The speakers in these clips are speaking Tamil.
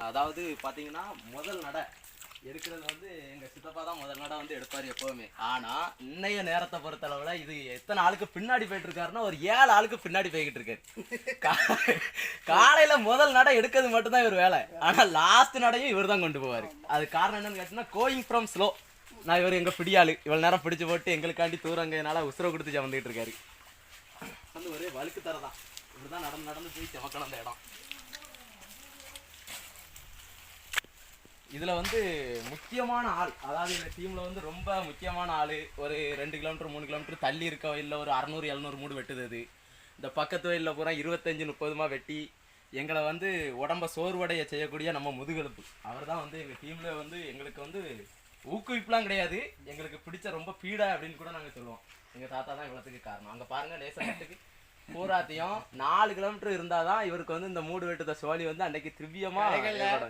அதாவது பாத்தீங்கன்னா முதல் நடை எடுக்கிறது வந்து எங்க சித்தப்பா தான் முதல் நடை வந்து எடுப்பாரு எப்பவுமே. ஆனா இன்னைய நேரத்தை பொறுத்தளவுல இது எத்தனை ஆளுக்கு பின்னாடி போயிட்டு இருக்காருன்னா ஒரு 7 ஆளுக்கு பின்னாடி போய்கிட்டு இருக்காரு. காலையில முதல் நடை எடுக்கிறது மட்டும்தான் இவர் வேலை. ஆனா லாஸ்ட் நடையும் இவர் தான் கொண்டு போவாரு. அது காரணம் என்னன்னு கேட்டீங்கன்னா கோயிங் ஃப்ரம் ஸ்லோ. நான் இவர் எங்க பிடியாளு இவ்வளவு நேரம் பிடிச்சு போட்டு எங்களுக்காண்டி தூரங்கையினால உசுரை கொடுத்து ஜவந்துட்டு இருக்காரு. வந்து ஒரே வழுக்கு தரதான் இப்படிதான் நடந்து நடந்து போய் செவக்கணும் அந்த இடம். இதுல வந்து முக்கியமான ஆள், அதாவது இந்த டீம்ல வந்து ரொம்ப முக்கியமான ஆளு. ஒரு 2 கிலோமீட்டர் 3 கிலோமீட்டர் தள்ளி இருக்க வயல்ல ஒரு 600-700 மூடு வெட்டுது. அது இந்த பக்கத்து வயல்ல பூரா 25-30 வெட்டி எங்களை வந்து உடம்ப சோர்வடைய செய்யக்கூடிய நம்ம முதுகெலும்பு அவர் தான் வந்து எங்க டீம்ல வந்து எங்களுக்கு வந்து ஊக்குவிப்புலாம் கிடையாது, எங்களுக்கு பிடிச்ச ரொம்ப பீடா அப்படின்னு கூட நாங்க சொல்லுவோம். எங்க தாத்தா தான் இவ்வளவுக்கு காரணம். அங்க பாருங்க லேசத்துக்கு பூராத்தையும் 4 கிலோமீட்டர் இருந்தாதான் இவருக்கு வந்து இந்த மூடு வெட்டுத சோழி வந்து அன்னைக்கு திவ்யமா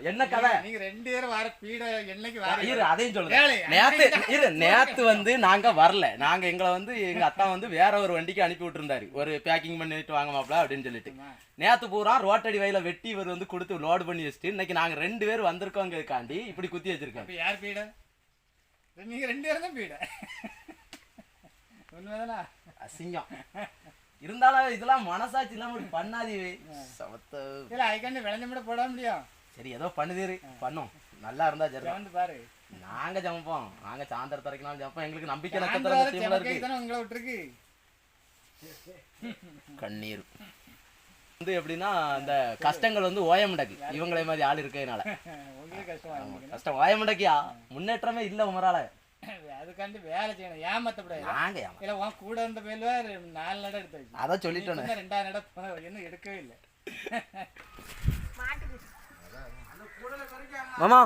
என்ன கதை. நீங்க 2 பேரும் வர பீட என்னைக்கு இரு அதையும் சொல்லுங்க. நேத்து வந்து நாங்க வரல, நாங்க எங்களை வந்து எங்க அத்தா வந்து வேற ஒரு வண்டிக்கு அனுப்பி விட்டுருந்தாரு, ஒரு பேக்கிங் பண்ணிட்டு வாங்க மாப்ள அப்படின்னு சொல்லிட்டு. நேத்து பூரா ரோட்டடி வயல வெட்டி இவர் வந்து கொடுத்து லோடு பண்ணி வச்சுட்டு இன்னைக்கு நாங்க 2 பேர் வந்திருக்கோங்கிறதுக்காண்டி இப்படி குத்தி வச்சிருக்கோம். யார் பீட? நீங்க 2 பேரும் தான் பீட. உண்மைதானா? அசிங்கம் இருந்தாலும் இதெல்லாம் மனசாட்சி இல்லாம பண்ணாதே. அதுக்காண்டி விளைஞ்ச போட முடியும். சரி ஏதோ பண்ணுதீரு பண்ணும், நல்லா இருந்தா சரி வந்து பாரு. நாங்க ஜமைப்போம், நாங்க சாயந்தரம் தரைக்கணும் ஜமைப்போம். எங்களுக்கு நம்பிக்கை உங்களை விட்டுருக்கு. கண்ணீர் வந்து எப்படின்னா இந்த கஷ்டங்கள் வந்து ஓயமுடக்கு இவங்களே மாதிரி ஆள் இருக்கிறதுனால கஷ்டம் ஓயமுடக்கியா முன்னேற்றமே இல்ல உமரால. அதுக்காண்டி வேலை செய்யணும், ஏமாத்தப்படாது. இல்ல உன் கூட இருந்த பேர்ல 4 நடை எடுத்து வச்சு அதான் சொல்லிட்டோம். 2 நடை இன்னும் எடுக்கவே இல்லை மாமா.